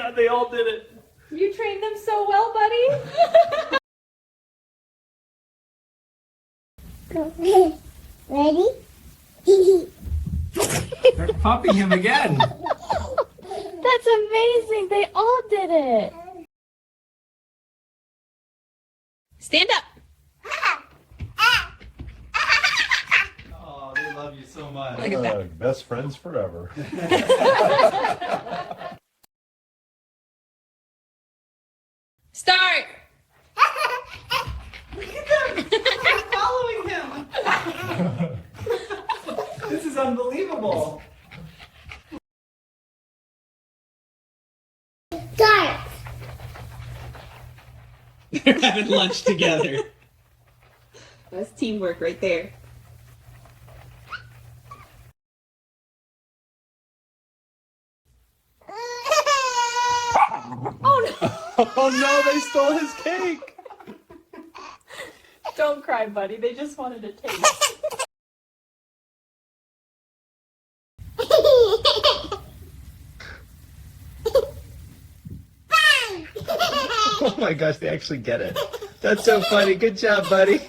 God, they all did it. You trained them so well, buddy. Ready? They're popping him again. That's amazing. They all did it. Stand up. Oh, they love you so much. Look at that. Best friends forever. Start. Look at them. They're following him. This is unbelievable. Start. They're having lunch together. That's teamwork right there. Oh no! Oh no, they stole his cake. Don't cry, buddy. They just wanted a taste. Oh my gosh, they actually get it. That's so funny. Good job, buddy.